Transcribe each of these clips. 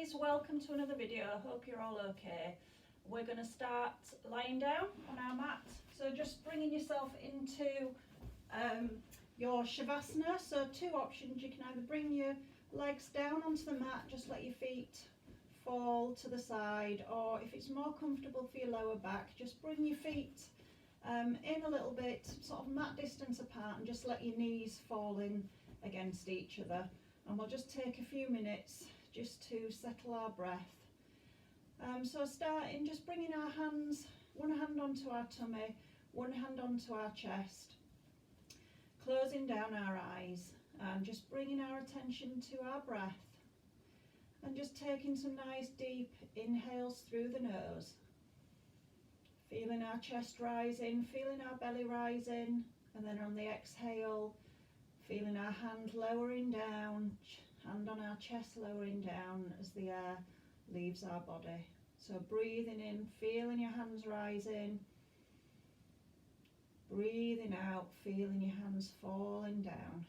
guys, welcome to another video. I hope you're all okay. We're going to start lying down on our mat. So just bringing yourself into your Shavasana. So two options, you can either bring your legs down onto the mat, just let your feet fall to the side, or if it's more comfortable for your lower back, just bring your feet in a little bit, sort of mat distance apart, and just let your knees fall in against each other. And we'll just take a few minutes just to settle our breath. So starting, just bringing our hands, one hand onto our tummy, one hand onto our chest, closing down our eyes and just bringing our attention to our breath and just taking some nice deep inhales through the nose, feeling our chest rising, feeling our belly rising, and then on the exhale feeling our hand lowering down, hand on our chest lowering down as the air leaves our body. So breathing in, feeling your hands rising, breathing out, feeling your hands falling down.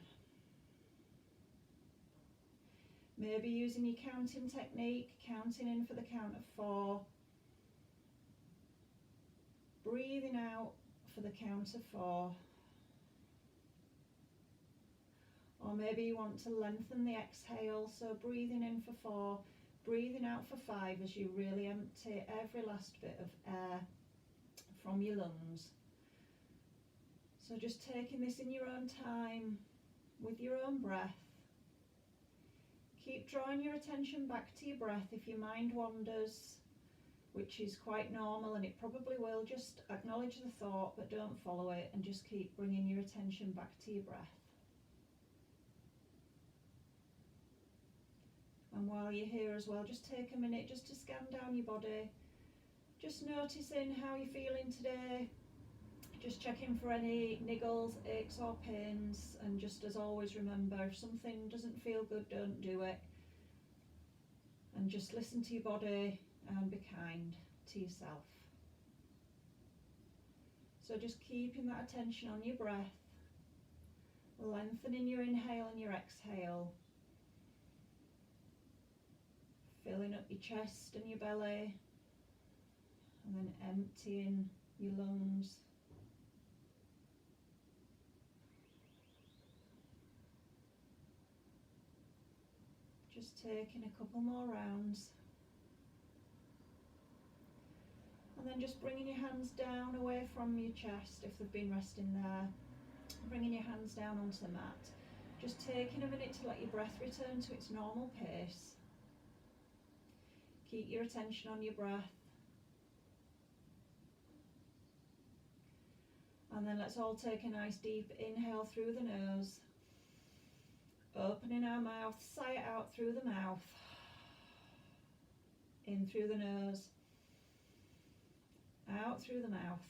Maybe using your counting technique, counting in for the count of 4, breathing out for the count of 4. Or maybe you want to lengthen the exhale, so breathing in for 4, breathing out for 5 as you really empty every last bit of air from your lungs. So just taking this in your own time, with your own breath. Keep drawing your attention back to your breath. If your mind wanders, which is quite normal and it probably will, just acknowledge the thought but don't follow it, and just keep bringing your attention back to your breath. And while you're here as well, just take a minute just to scan down your body, just noticing how you're feeling today, just checking for any niggles, aches or pains, and just as always remember, if something doesn't feel good, don't do it, and just listen to your body and be kind to yourself. So just keeping that attention on your breath, lengthening your inhale and your exhale, filling up your chest and your belly, and then emptying your lungs. Just taking a couple more rounds. And then just bringing your hands down away from your chest if they've been resting there. Bringing your hands down onto the mat. Just taking a minute to let your breath return to its normal pace. Keep your attention on your breath. And then let's all take a nice deep inhale through the nose. Opening our mouth, sigh it out through the mouth. In through the nose. Out through the mouth.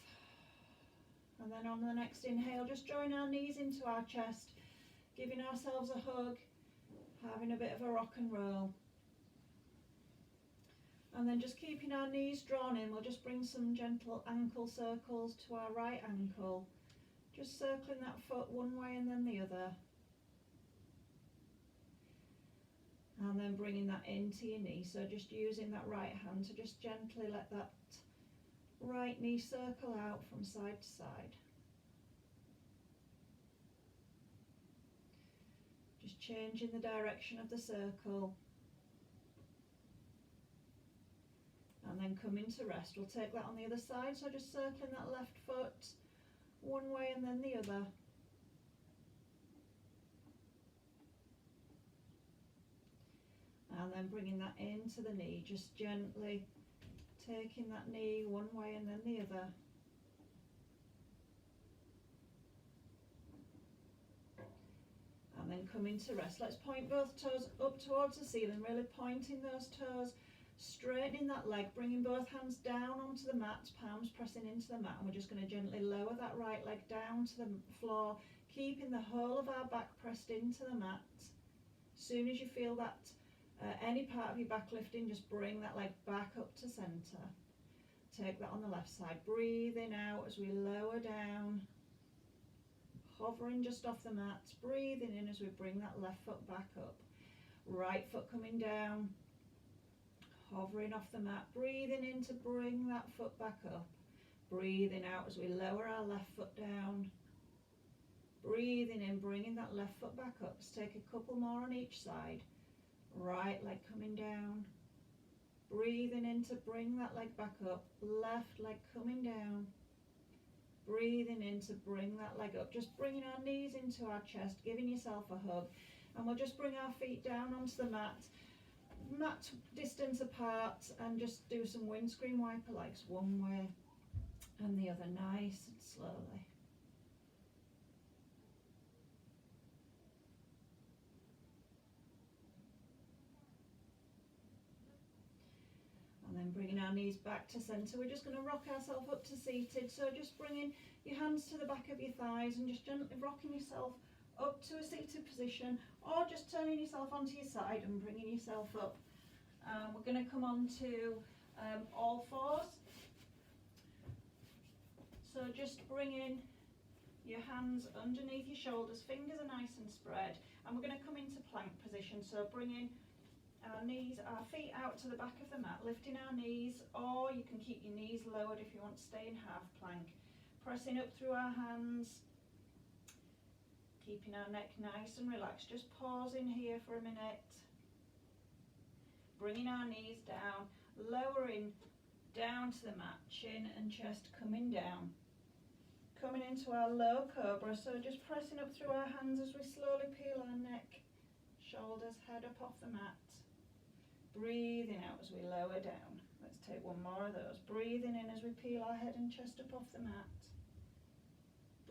And then on the next inhale, just drawing our knees into our chest, giving ourselves a hug, having a bit of a rock and roll. And then just keeping our knees drawn in, we'll just bring some gentle ankle circles to our right ankle. Just circling that foot one way and then the other. And then bringing that into your knee. So just using that right hand to just gently let that right knee circle out from side to side. Just changing the direction of the circle. And then coming to rest. We'll take that on the other side, so just circling that left foot one way and then the other. And then bringing that into the knee, just gently taking that knee one way and then the other. And then coming to rest. Let's point both toes up towards the ceiling, really pointing those toes, straightening that leg, bringing both hands down onto the mat, palms pressing into the mat, and we're just going to gently lower that right leg down to the floor, keeping the whole of our back pressed into the mat. As soon as you feel that any part of your back lifting, just bring that leg back up to centre. Take that on the left side, breathing out as we lower down, hovering just off the mat, breathing in as we bring that left foot back up. Right foot coming down, hovering off the mat, breathing in to bring that foot back up, breathing out as we lower our left foot down, breathing in, bringing that left foot back up. Let's take a couple more on each side. Right leg coming down, breathing in to bring that leg back up, left leg coming down, breathing in to bring that leg up, just bringing our knees into our chest, giving yourself a hug, and we'll just bring our feet down onto the mat distance apart, and just do some windscreen wiper legs one way and the other, nice and slowly. And then bringing our knees back to centre, we're just going to rock ourselves up to seated. So just bringing your hands to the back of your thighs and just gently rocking yourself up to a seated position, or just turning yourself onto your side and bringing yourself up. We're going to come on to all fours. So just bringing your hands underneath your shoulders, fingers are nice and spread, and we're going to come into plank position. So bringing our feet out to the back of the mat, lifting our knees, or you can keep your knees lowered if you want to stay in half plank. Pressing up through our hands, keeping our neck nice and relaxed. Just pausing here for a minute. Bringing our knees down, lowering down to the mat, chin and chest coming down. Coming into our low cobra, so just pressing up through our hands as we slowly peel our neck, shoulders, head up off the mat. Breathing out as we lower down. Let's take one more of those. Breathing in as we peel our head and chest up off the mat.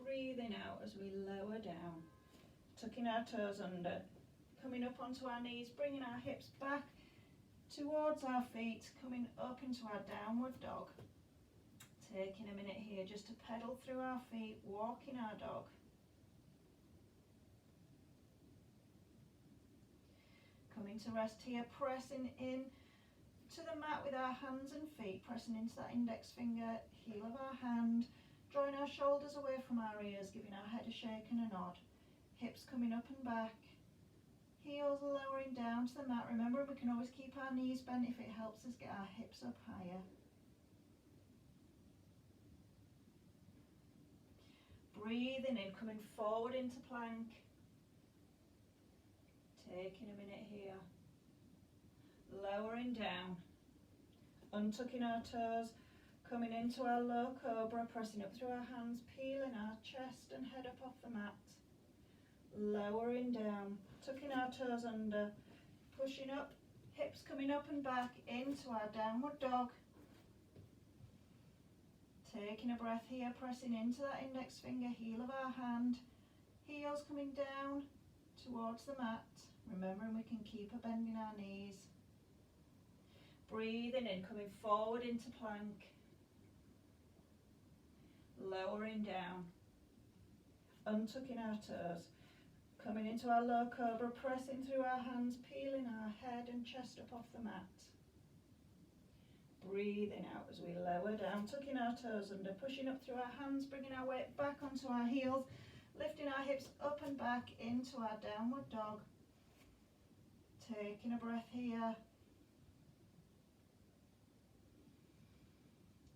Breathing out as we lower down. Tucking our toes under. Coming up onto our knees, bringing our hips back towards our feet, coming up into our downward dog. Taking a minute here just to pedal through our feet, walking our dog. Coming to rest here, pressing in to the mat with our hands and feet, pressing into that index finger, heel of our hand, drawing our shoulders away from our ears, giving our head a shake and a nod. Hips coming up and back, heels lowering down to the mat. Remember, we can always keep our knees bent if it helps us get our hips up higher. Breathing in, coming forward into plank. Taking a minute here. Lowering down. Untucking our toes. Coming into our low cobra, pressing up through our hands, peeling our chest and head up off the mat. Lowering down. Tucking our toes under. Pushing up. Hips coming up and back into our downward dog. Taking a breath here, pressing into that index finger, heel of our hand, heels coming down towards the mat. Remembering we can keep a bend in our knees. Breathing in, coming forward into plank. Lowering down. Untucking our toes. Coming into our low cobra, pressing through our hands, peeling our head and chest up off the mat. Breathing out as we lower down, tucking our toes under, pushing up through our hands, bringing our weight back onto our heels, lifting our hips up and back into our downward dog. Taking a breath here.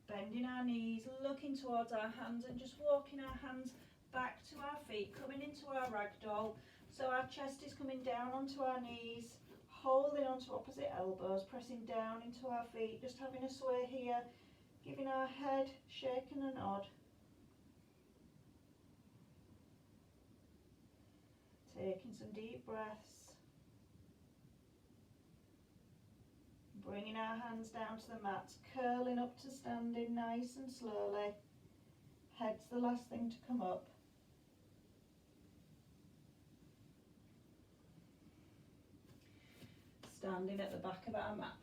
Bending our knees, looking towards our hands and just walking our hands back to our feet, coming into our ragdoll. So our chest is coming down onto our knees, holding onto opposite elbows, pressing down into our feet, just having a sway here, giving our head shake and a nod. Taking some deep breaths. Bringing our hands down to the mat, curling up to standing nice and slowly. Head's the last thing to come up. Standing at the back of our mat.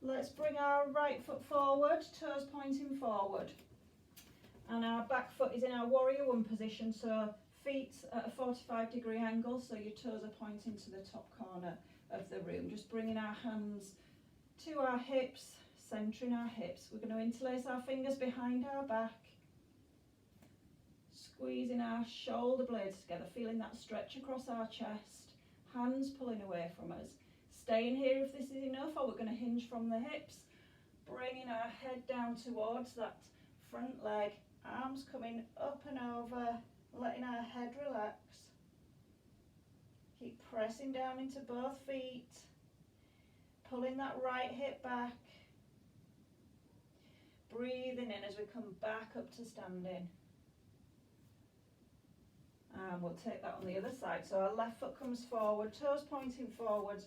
Let's bring our right foot forward, toes pointing forward. And our back foot is in our warrior one position, so feet at a 45-degree angle, so your toes are pointing to the top corner of the room. Just bringing our hands to our hips, centering our hips. We're going to interlace our fingers behind our back, squeezing our shoulder blades together, feeling that stretch across our chest. Hands pulling away from us, Staying here if this is enough, or we're going to hinge from the hips. Bringing our head down towards that front leg, arms coming up and over, letting our head relax. Keep pressing down into both feet, pulling that right hip back. Breathing in as we come back up to standing. And we'll take that on the other side. So our left foot comes forward, toes pointing forwards,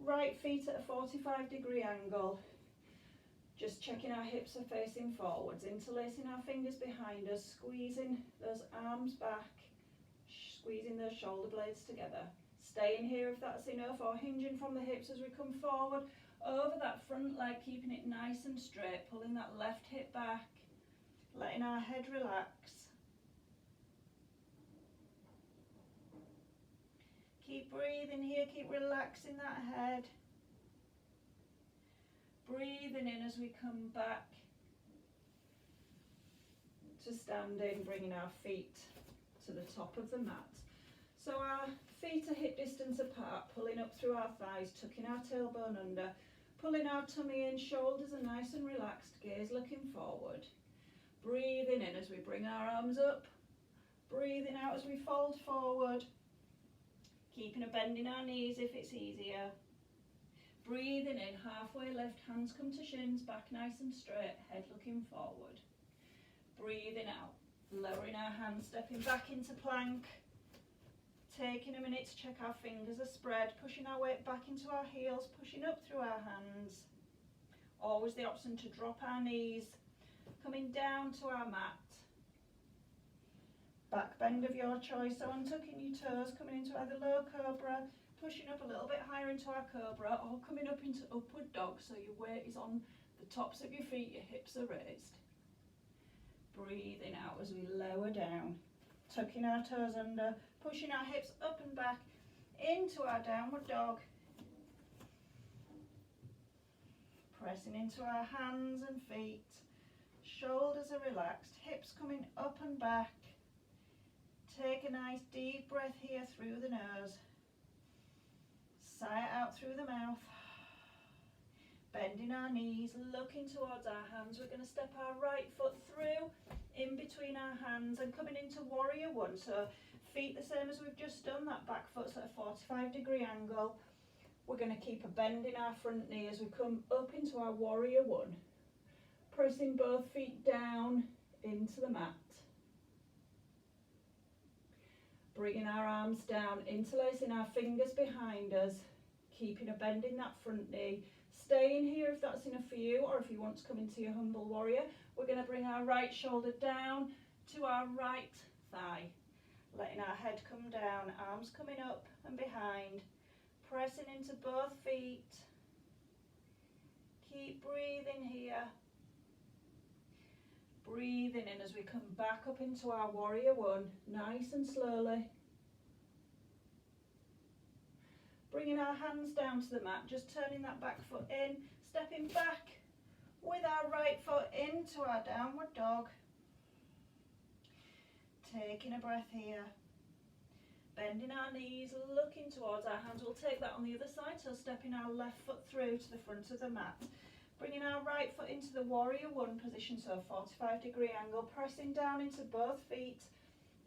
right feet at a 45-degree angle. Just checking our hips are facing forwards, interlacing our fingers behind us, squeezing those arms back, squeezing those shoulder blades together. Staying here if that's enough, or hinging from the hips as we come forward over that front leg, keeping it nice and straight, pulling that left hip back, letting our head relax. Keep breathing here, keep relaxing that head. Breathing in as we come back to standing, bringing our feet to the top of the mat. So our feet are hip distance apart, pulling up through our thighs, tucking our tailbone under, pulling our tummy in, shoulders are nice and relaxed, gaze looking forward. Breathing in as we bring our arms up, breathing out as we fold forward, keeping a bend in our knees if it's easier. Breathing in, halfway lift, hands come to shins, back nice and straight, head looking forward. Breathing out, lowering our hands, stepping back into plank. Taking a minute to check our fingers are spread, pushing our weight back into our heels, pushing up through our hands. Always the option to drop our knees, coming down to our mat. Back bend of your choice, so untucking your toes, coming into either low cobra, pushing up a little bit higher into our cobra, or coming up into upward dog, so your weight is on the tops of your feet, your hips are raised. Breathing out as we lower down, tucking our toes under, pushing our hips up and back into our downward dog. Pressing into our hands and feet. Shoulders are relaxed, hips coming up and back. Take a nice deep breath here through the nose. Sigh it out through the mouth. Bending our knees, looking towards our hands. We're going to step our right foot through, in between our hands, and coming into warrior one. So feet the same as we've just done, that back foot's at a 45-degree angle. We're going to keep a bend in our front knee as we come up into our warrior one. Pressing both feet down into the mat. Bringing our arms down, interlacing our fingers behind us, keeping a bend in that front knee. Staying here if that's enough for you, or if you want to come into your humble warrior, we're going to bring our right shoulder down to our right thigh. Letting our head come down, arms coming up and behind. Pressing into both feet. Keep breathing here. Breathing in as we come back up into our warrior one, nice and slowly. Bringing our hands down to the mat, just turning that back foot in, stepping back with our right foot into our downward dog. Taking a breath here. Bending our knees, looking towards our hands. We'll take that on the other side, so stepping our left foot through to the front of the mat. Bringing our right foot into the warrior one position, so 45-degree angle, pressing down into both feet,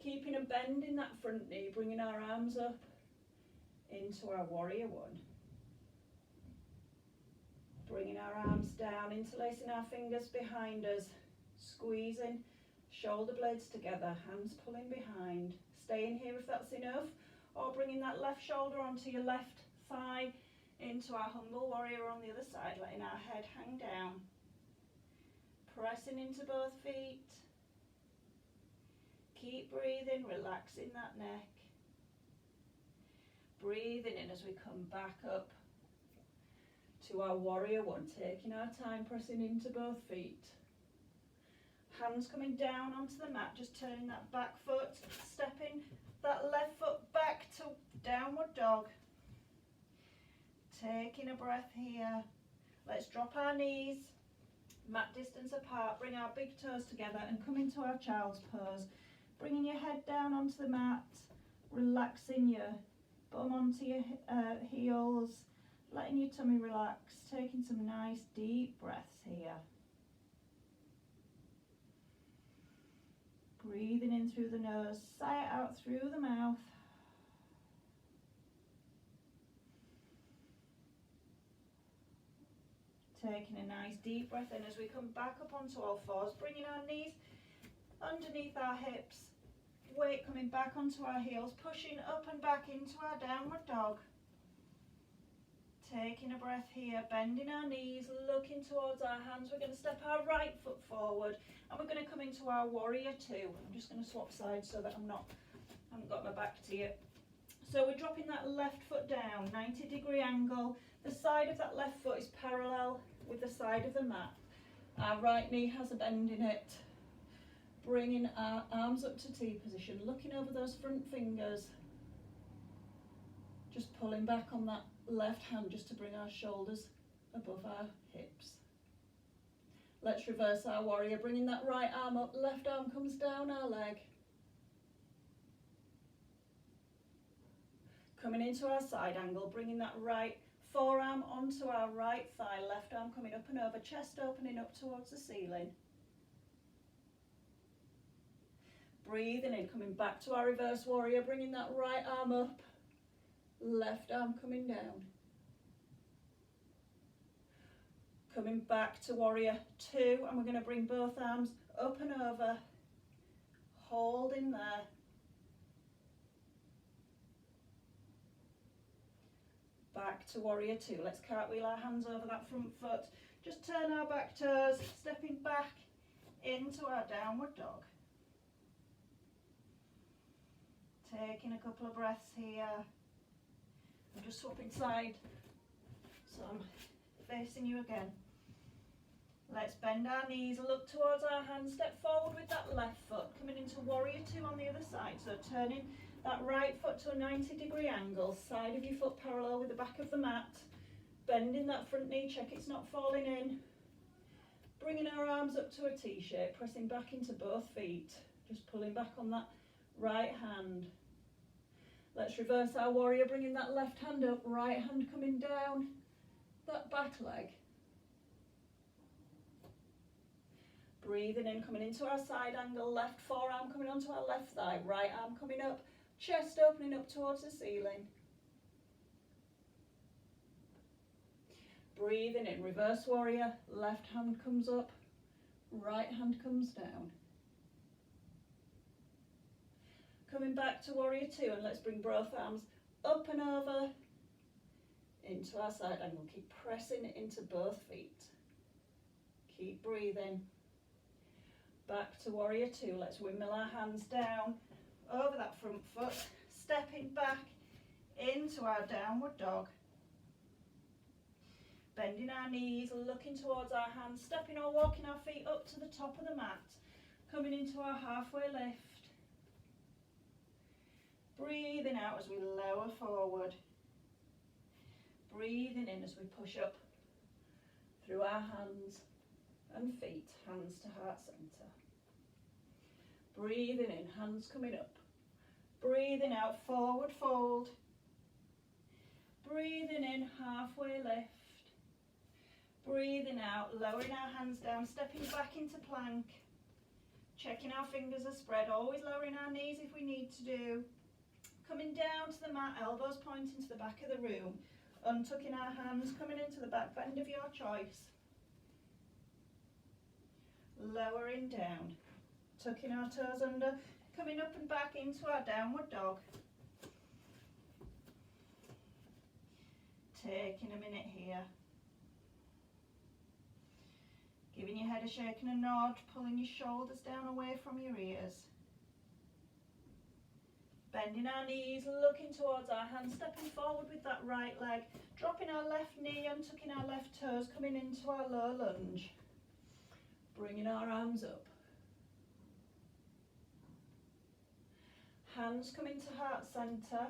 keeping a bend in that front knee, bringing our arms up into our warrior one. Bringing our arms down, interlacing our fingers behind us, squeezing shoulder blades together, hands pulling behind. Staying here if that's enough, or bringing that left shoulder onto your left thigh, into our humble warrior on the other side, letting our head hang down. Pressing into both feet. Keep breathing, relaxing that neck. Breathing in as we come back up to our warrior one, taking our time, pressing into both feet. Hands coming down onto the mat, just turning that back foot, stepping that left foot back to downward dog. Taking a breath here. Let's drop our knees, mat distance apart, bring our big toes together and come into our child's pose. Bringing your head down onto the mat, relaxing your bum onto your heels, letting your tummy relax, taking some nice deep breaths here. Breathing in through the nose, sigh it out through the mouth. Taking a nice deep breath in as we come back up onto all fours, bringing our knees underneath our hips, weight coming back onto our heels, pushing up and back into our downward dog. Taking a breath here, bending our knees, looking towards our hands. We're going to step our right foot forward and we're going to come into our warrior two. I'm just going to swap sides so that I haven't got my back to you. So we're dropping that left foot down, 90-degree angle. The side of that left foot is parallel with the side of the mat. Our right knee has a bend in it. Bringing our arms up to T position, looking over those front fingers. Just pulling back on that left hand just to bring our shoulders above our hips. Let's reverse our warrior, bringing that right arm up, left arm comes down our leg. Coming into our side angle, bringing that right forearm onto our right thigh, left arm coming up and over, chest opening up towards the ceiling. Breathing in, coming back to our reverse warrior, bringing that right arm up, left arm coming down. Coming back to warrior two, and we're going to bring both arms up and over, holding there. Back to warrior two. Let's cartwheel our hands over that front foot. Just turn our back toes, stepping back into our downward dog. Taking a couple of breaths here. I'm just swapping side, so I'm facing you again. Let's bend our knees, look towards our hands, step forward with that left foot, coming into warrior two on the other side. So turning that right foot to a 90-degree angle, side of your foot parallel with the back of the mat, bending that front knee, check it's not falling in. Bringing our arms up to a T shape, pressing back into both feet, just pulling back on that right hand. Let's reverse our warrior, bringing that left hand up, right hand coming down that back leg. Breathing in, coming into our side angle, left forearm coming onto our left thigh, right arm coming up, chest opening up towards the ceiling. Breathing in, reverse warrior, left hand comes up, right hand comes down. Coming back to warrior two, and let's bring both arms up and over into our side angle. Keep pressing into both feet. Keep breathing. Back to warrior two. Let's windmill our hands down over that front foot, stepping back into our downward dog. Bending our knees, looking towards our hands, stepping or walking our feet up to the top of the mat, coming into our halfway lift. Breathing out as we lower forward. Breathing in as we push up through our hands and feet, hands to heart centre. Breathing in, hands coming up. Breathing out, forward fold. Breathing in, halfway lift. Breathing out, lowering our hands down, stepping back into plank. Checking our fingers are spread, always lowering our knees if we need to do. Coming down to the mat, elbows pointing to the back of the room. Untucking our hands, coming into the back bend of your choice. Lowering down. Tucking our toes under, coming up and back into our downward dog. Taking a minute here. Giving your head a shake and a nod, pulling your shoulders down away from your ears. Bending our knees, looking towards our hands, stepping forward with that right leg, dropping our left knee, untucking our left toes, coming into our low lunge. Bringing our arms up. Hands coming to heart centre,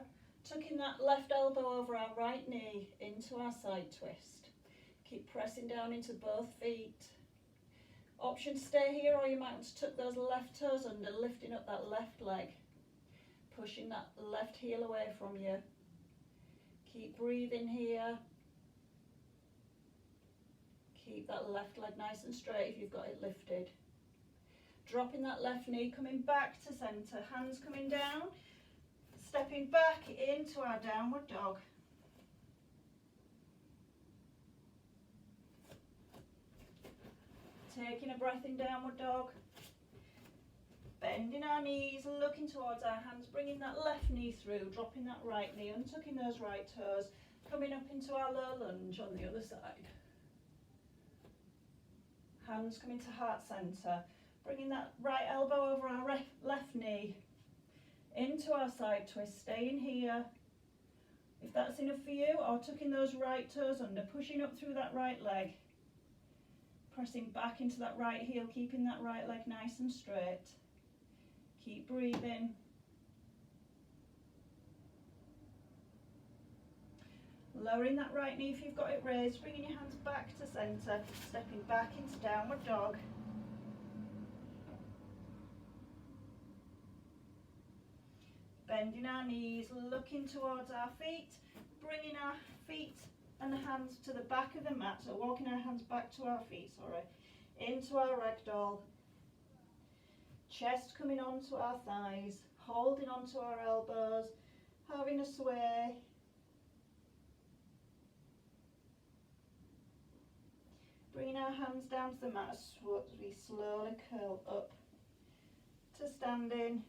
tucking that left elbow over our right knee into our side twist. Keep pressing down into both feet. Option to stay here, or you might want to tuck those left toes under, lifting up that left leg. Pushing that left heel away from you. Keep breathing here. Keep that left leg nice and straight if you've got it lifted. Dropping that left knee, coming back to centre, hands coming down, stepping back into our downward dog. Taking a breath in downward dog. Bending our knees, looking towards our hands, bringing that left knee through, dropping that right knee, untucking those right toes, coming up into our low lunge on the other side. Hands coming to heart centre, bringing that right elbow over our left knee, into our side twist, staying here. If that's enough for you, or tucking those right toes under, pushing up through that right leg, pressing back into that right heel, keeping that right leg nice and straight. Keep breathing. Lowering that right knee if you've got it raised, bringing your hands back to centre, stepping back into downward dog. Bending our knees, looking towards our feet, bringing our feet and the hands to the back of the mat, so walking our hands back to our feet, into our ragdoll. Chest coming onto our thighs, holding onto our elbows, having a sway. Bringing our hands down to the mat as we slowly curl up to standing.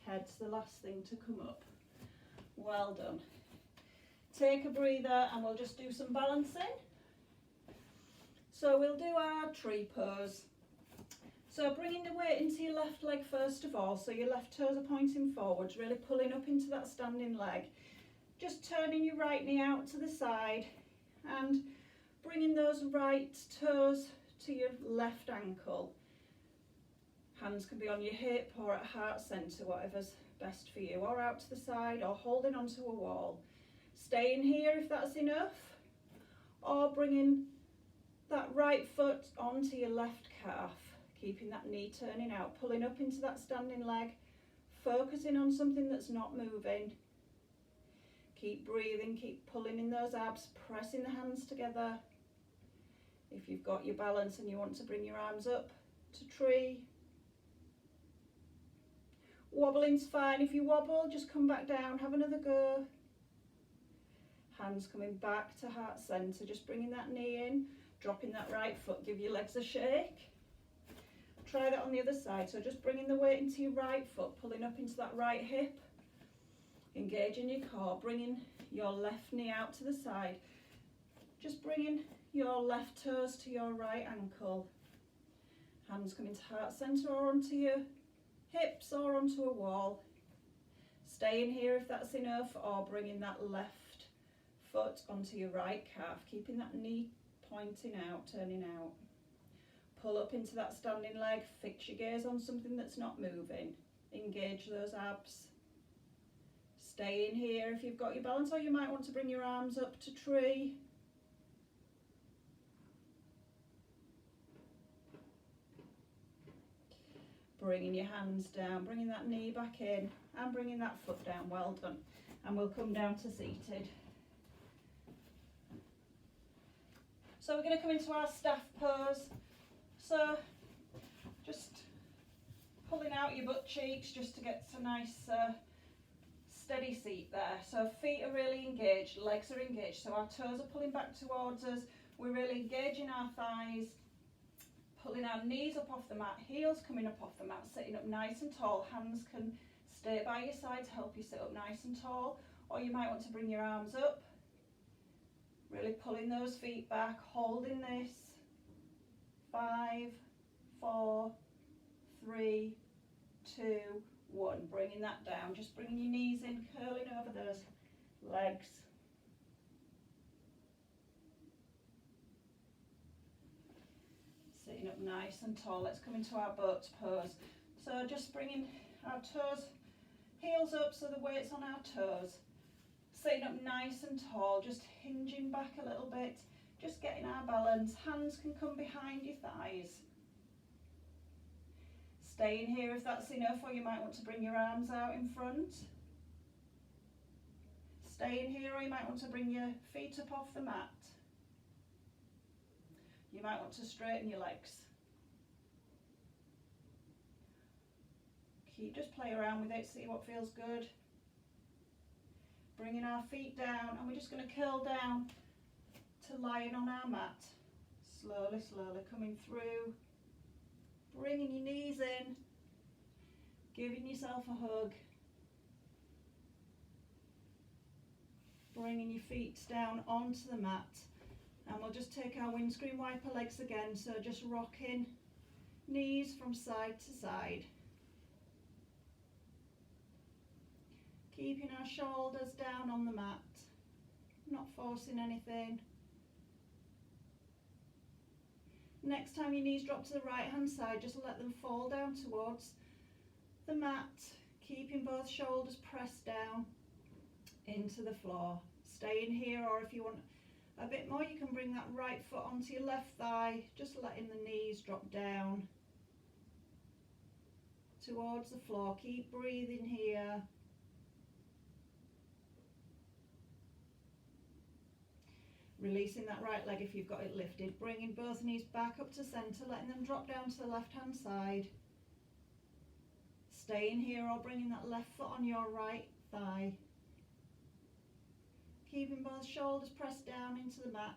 Head's the last thing to come up. Well done. Take a breather and we'll just do some balancing. So we'll do our tree pose. So bringing the weight into your left leg first of all, so your left toes are pointing forwards, really pulling up into that standing leg. Just turning your right knee out to the side and bringing those right toes to your left ankle. Hands can be on your hip or at heart centre, whatever's best for you, or out to the side or holding onto a wall. Staying here if that's enough, or bringing that right foot onto your left calf, keeping that knee turning out, pulling up into that standing leg, focusing on something that's not moving. Keep breathing, keep pulling in those abs, pressing the hands together. If you've got your balance and you want to bring your arms up to tree. Wobbling's fine. If you wobble, just come back down, have another go. Hands coming back to heart centre, just bringing that knee in, dropping that right foot, give your legs a shake. Try that on the other side, so just bringing the weight into your right foot, pulling up into that right hip, engaging your core, bringing your left knee out to the side, just bringing your left toes to your right ankle. Hands coming to heart centre or onto your hips or onto a wall. Staying here if that's enough, or bringing that left foot onto your right calf, keeping that knee pointing out, turning out. Pull up into that standing leg, fix your gaze on something that's not moving. Engage those abs. Stay in here if you've got your balance, or you might want to bring your arms up to tree. Bringing your hands down, bringing that knee back in and bringing that foot down. Well done. And we'll come down to seated. So we're going to come into our staff pose. So just pulling out your butt cheeks just to get a nice steady seat there. So feet are really engaged, legs are engaged, so our toes are pulling back towards us. We're really engaging our thighs, pulling our knees up off the mat, heels coming up off the mat, sitting up nice and tall. Hands can stay by your side to help you sit up nice and tall, or you might want to bring your arms up. Really pulling those feet back, holding this. 5, 4, 3, 2, 1. Bringing that down, just bringing your knees in, curling over those legs. Sitting up nice and tall. Let's come into our boat pose. So just bringing our toes, heels up so the weight's on our toes. Sitting up nice and tall, just hinging back a little bit, just getting our balance. Hands can come behind your thighs. Staying here if that's enough, or you might want to bring your arms out in front. Staying here, or you might want to bring your feet up off the mat. You might want to straighten your legs. Just play around with it, see what feels good. Bringing our feet down, and we're just going to curl down to lying on our mat. Slowly, slowly coming through. Bringing your knees in. Giving yourself a hug. Bringing your feet down onto the mat. And we'll just take our windscreen wiper legs again, so just rocking knees from side to side. Keeping our shoulders down on the mat, not forcing anything. Next time your knees drop to the right hand side, just let them fall down towards the mat, keeping both shoulders pressed down into the floor. Stay in here, or if you want a bit more, you can bring that right foot onto your left thigh, just letting the knees drop down towards the floor. Keep breathing here. Releasing that right leg if you've got it lifted, bringing both knees back up to centre, letting them drop down to the left hand side. Staying here, or bringing that left foot on your right thigh. Keeping both shoulders pressed down into the mat.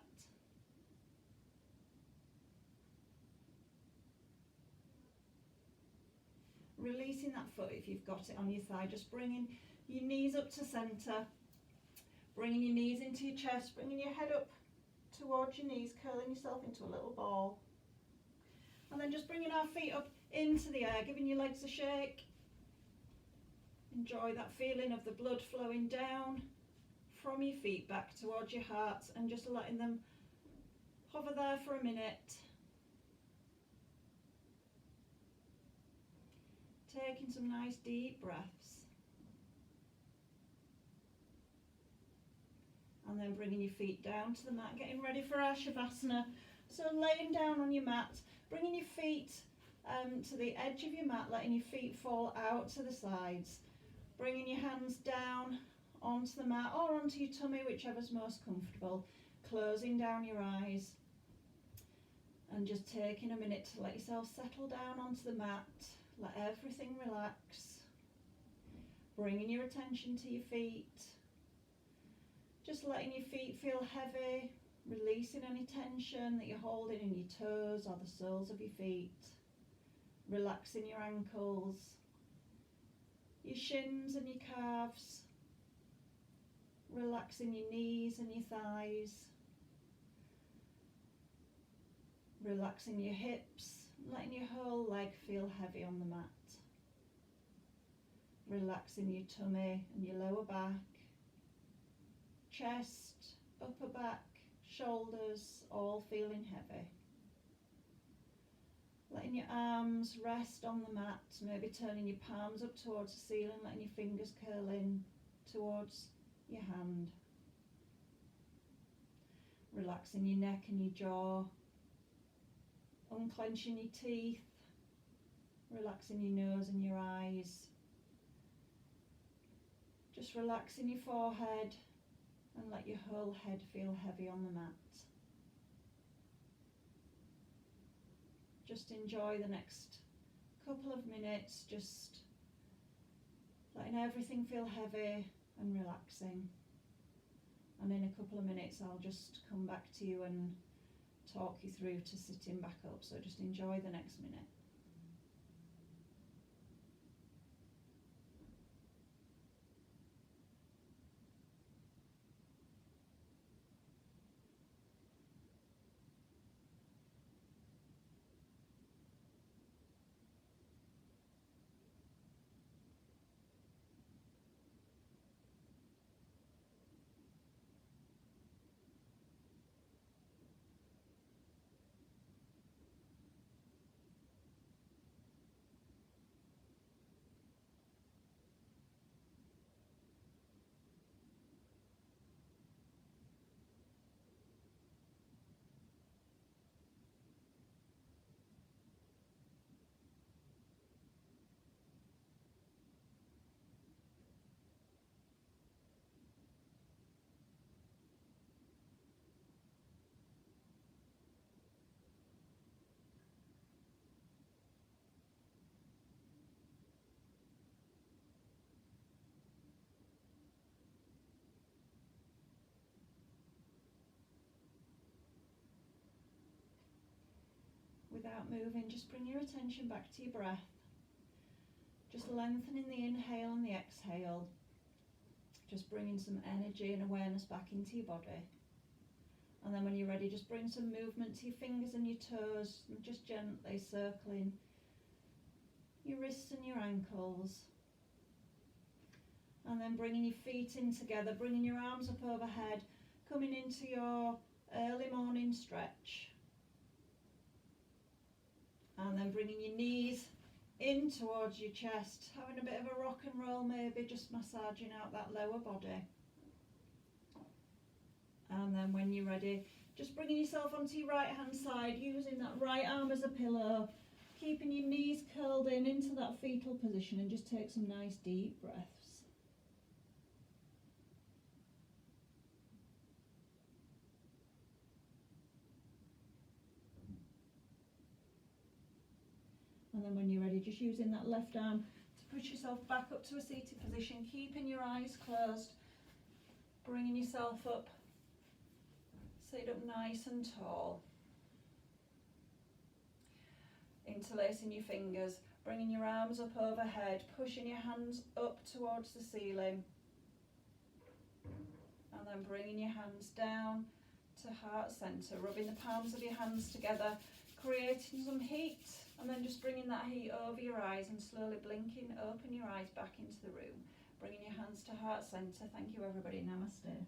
Releasing that foot if you've got it on your thigh, just bringing your knees up to centre. Bringing your knees into your chest, bringing your head up towards your knees, curling yourself into a little ball. And then just bringing our feet up into the air, giving your legs a shake. Enjoy that feeling of the blood flowing down from your feet back towards your heart, and just letting them hover there for a minute. Taking some nice deep breaths. And then bringing your feet down to the mat, getting ready for our Shavasana. So laying down on your mat, bringing your feet to the edge of your mat, letting your feet fall out to the sides. Bringing your hands down onto the mat or onto your tummy, whichever's most comfortable. Closing down your eyes. And just taking a minute to let yourself settle down onto the mat. Let everything relax. Bringing your attention to your feet. Just letting your feet feel heavy, releasing any tension that you're holding in your toes or the soles of your feet. Relaxing your ankles, your shins and your calves. Relaxing your knees and your thighs. Relaxing your hips, letting your whole leg feel heavy on the mat. Relaxing your tummy and your lower back. Chest, upper back, shoulders, all feeling heavy. Letting your arms rest on the mat, maybe turning your palms up towards the ceiling, letting your fingers curl in towards your hand. Relaxing your neck and your jaw, unclenching your teeth, relaxing your nose and your eyes. Just relaxing your forehead. And let your whole head feel heavy on the mat. Just enjoy the next couple of minutes, just letting everything feel heavy and relaxing. And in a couple of minutes I'll just come back to you and talk you through to sitting back up, so just enjoy the next minute. without moving. Just bring your attention back to your breath. Just lengthening the inhale and the exhale. Just bringing some energy and awareness back into your body. And then when you're ready, just bring some movement to your fingers and your toes, and just gently circling your wrists and your ankles. And then bringing your feet in together, bringing your arms up overhead, coming into your early morning stretch. And then bringing your knees in towards your chest, having a bit of a rock and roll maybe, just massaging out that lower body. And then when you're ready, just bringing yourself onto your right hand side, using that right arm as a pillow, keeping your knees curled in into that fetal position, and just take some nice deep breaths. And then when you're ready, just using that left arm to push yourself back up to a seated position, keeping your eyes closed, bringing yourself up. Sit up nice and tall. Interlacing your fingers, bringing your arms up overhead, pushing your hands up towards the ceiling. And then bringing your hands down to heart centre, rubbing the palms of your hands together, creating some heat, and then just bringing that heat over your eyes and slowly blinking, open your eyes back into the room. Bringing your hands to heart centre. Thank you everybody, namaste.